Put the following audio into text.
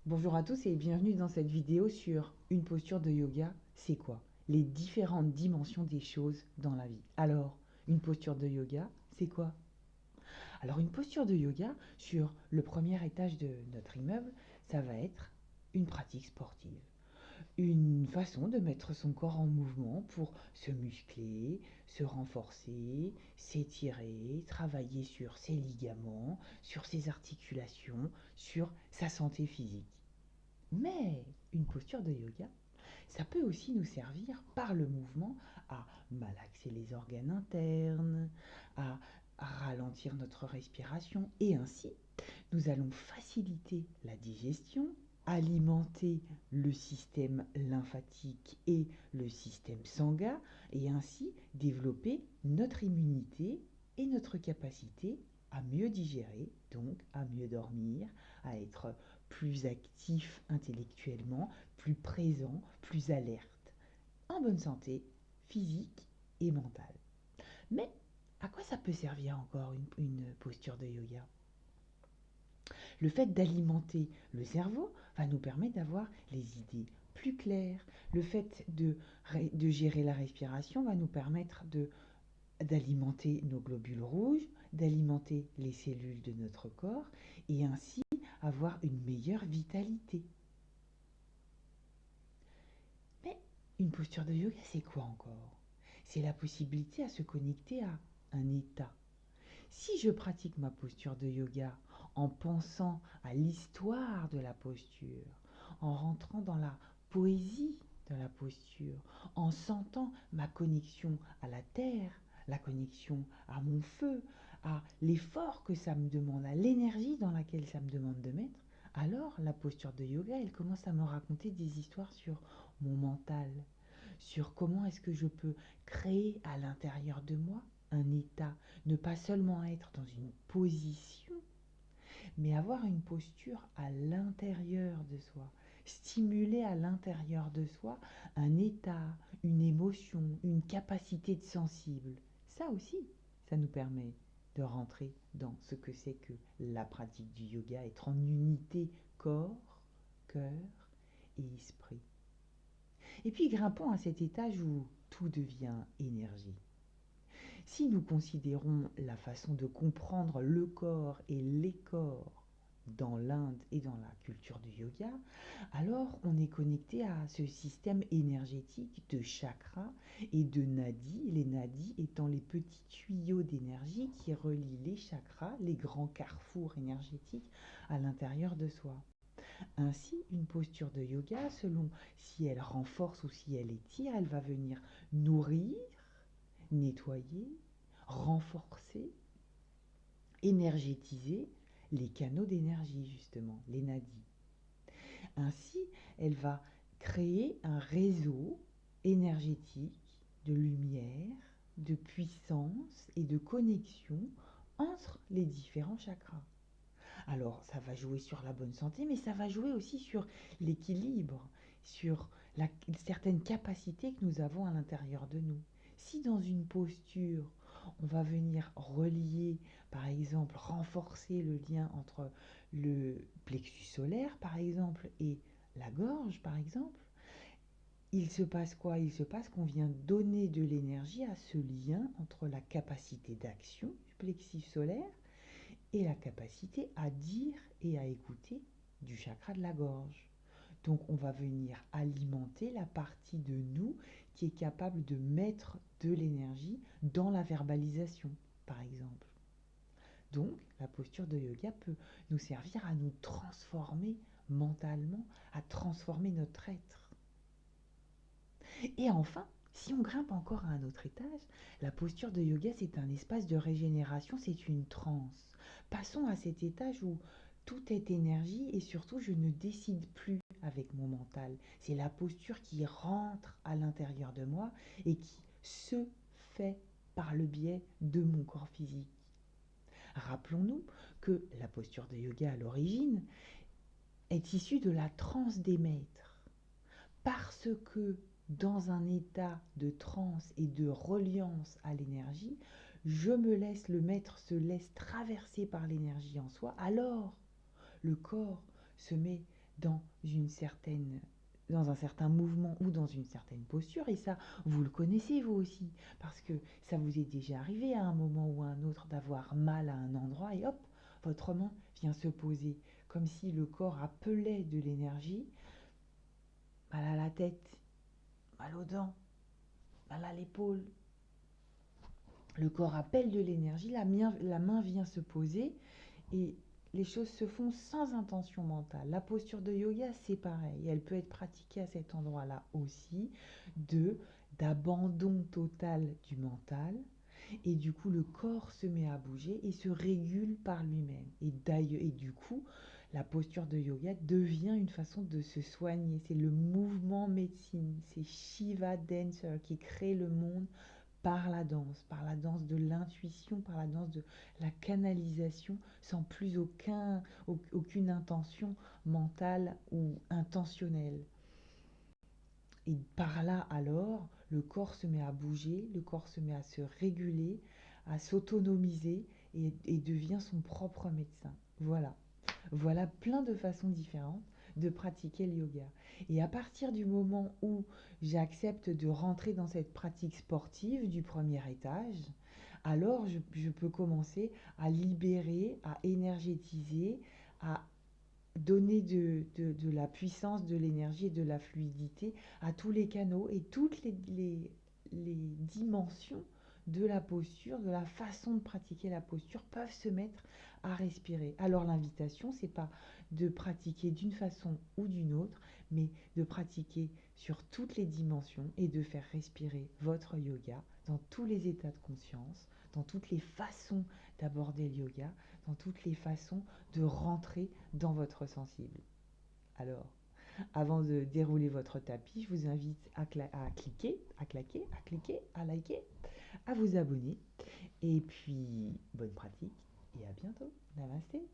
Bonjour à tous et bienvenue dans cette vidéo sur une posture de yoga, c'est quoi? Les différentes dimensions des choses dans la vie. Alors, une posture de yoga, c'est quoi? Alors, une posture de yoga sur le premier étage de notre immeuble, ça va être une pratique sportive. Une façon de mettre son corps en mouvement pour se muscler, se renforcer, s'étirer, travailler sur ses ligaments, sur ses articulations, sur sa santé physique. Mais une posture de yoga, ça peut aussi nous servir par le mouvement à malaxer les organes internes, à ralentir notre respiration et ainsi nous allons faciliter la digestion, alimenter le système lymphatique et le système sanguin et ainsi développer notre immunité et notre capacité à mieux digérer, donc à mieux dormir, à être plus actif intellectuellement, plus présent, plus alerte, en bonne santé physique et mentale. Mais à quoi ça peut servir encore une posture de yoga? Le fait d'alimenter le cerveau va nous permettre d'avoir les idées plus claires. Le fait de gérer la respiration va nous permettre d'alimenter nos globules rouges, d'alimenter les cellules de notre corps et ainsi avoir une meilleure vitalité. Mais une posture de yoga, c'est quoi encore? C'est la possibilité à se connecter à un état. Si je pratique ma posture de yoga en pensant à l'histoire de la posture, en rentrant dans la poésie de la posture, en sentant ma connexion à la terre, la connexion à mon feu, à l'effort que ça me demande, à l'énergie dans laquelle ça me demande de mettre, alors la posture de yoga, elle commence à me raconter des histoires sur mon mental, sur comment est-ce que je peux créer à l'intérieur de moi un état, ne pas seulement être dans une position, mais avoir une posture à l'intérieur de soi, stimuler à l'intérieur de soi un état, une émotion, une capacité de sensible. Ça aussi, ça nous permet de rentrer dans ce que c'est que la pratique du yoga, être en unité corps, cœur et esprit. Et puis grimpons à cet étage où tout devient énergie. Si nous considérons la façon de comprendre le corps et les corps dans l'Inde et dans la culture du yoga, alors on est connecté à ce système énergétique de chakras et de nadis, les nadis étant les petits tuyaux d'énergie qui relient les chakras, les grands carrefours énergétiques à l'intérieur de soi. Ainsi, une posture de yoga, selon si elle renforce ou si elle étire, elle va venir nourrir, nettoyer, renforcer, énergétiser les canaux d'énergie, justement, les nadis. Ainsi, elle va créer un réseau énergétique de lumière, de puissance et de connexion entre les différents chakras. Alors, ça va jouer sur la bonne santé, mais ça va jouer aussi sur l'équilibre, sur certaines capacités que nous avons à l'intérieur de nous. Si dans une posture, on va venir relier, par exemple, renforcer le lien entre le plexus solaire, par exemple, et la gorge, par exemple, il se passe quoi? Il se passe qu'on vient donner de l'énergie à ce lien entre la capacité d'action du plexus solaire et la capacité à dire et à écouter du chakra de la gorge. Donc on va venir alimenter la partie de nous qui est capable de mettre de l'énergie dans la verbalisation, par exemple. Donc la posture de yoga peut nous servir à nous transformer mentalement, à transformer notre être. Et enfin, si on grimpe encore à un autre étage, la posture de yoga, c'est un espace de régénération, c'est une transe. Passons à cet étage où tout est énergie et surtout je ne décide plus avec mon mental. C'est la posture qui rentre à l'intérieur de moi et qui se fait par le biais de mon corps physique. Rappelons-nous que la posture de yoga à l'origine est issue de la transe des maîtres. Parce que dans un état de transe et de reliance à l'énergie, je me laisse, le maître se laisse traverser par l'énergie en soi, alors le corps se met dans une certaine dans un certain mouvement ou dans une certaine posture, et ça, vous le connaissez vous aussi, parce que ça vous est déjà arrivé à un moment ou à un autre d'avoir mal à un endroit, et hop, votre main vient se poser, comme si le corps appelait de l'énergie, mal à la tête, mal aux dents, mal à l'épaule. Le corps appelle de l'énergie, la main vient se poser, et les choses se font sans intention mentale. La posture de yoga, c'est pareil. Elle peut être pratiquée à cet endroit-là aussi, de d'abandon total du mental. Et du coup, le corps se met à bouger et se régule par lui-même. Et du coup, la posture de yoga devient une façon de se soigner. C'est le mouvement médecine. C'est Shiva Dancer qui crée le monde par la danse de l'intuition, par la danse de la canalisation, sans plus aucune intention mentale ou intentionnelle. Et par là alors, le corps se met à bouger, le corps se met à se réguler, à s'autonomiser et devient son propre médecin. Voilà. Voilà plein de façons différentes de pratiquer le yoga. Et à partir du moment où j'accepte de rentrer dans cette pratique sportive du premier étage, alors je peux commencer à libérer, à énergétiser, à donner de la puissance, de l'énergie et de la fluidité à tous les canaux et toutes les dimensions de la posture, de la façon de pratiquer la posture peuvent se mettre à respirer. Alors l'invitation, c'est pas de pratiquer d'une façon ou d'une autre, mais de pratiquer sur toutes les dimensions et de faire respirer votre yoga dans tous les états de conscience, dans toutes les façons d'aborder le yoga, dans toutes les façons de rentrer dans votre sensible. Alors, avant de dérouler votre tapis, je vous invite à cliquer, à claquer, à cliquer, à liker, à vous abonner. Et puis, bonne pratique et à bientôt. Namasté.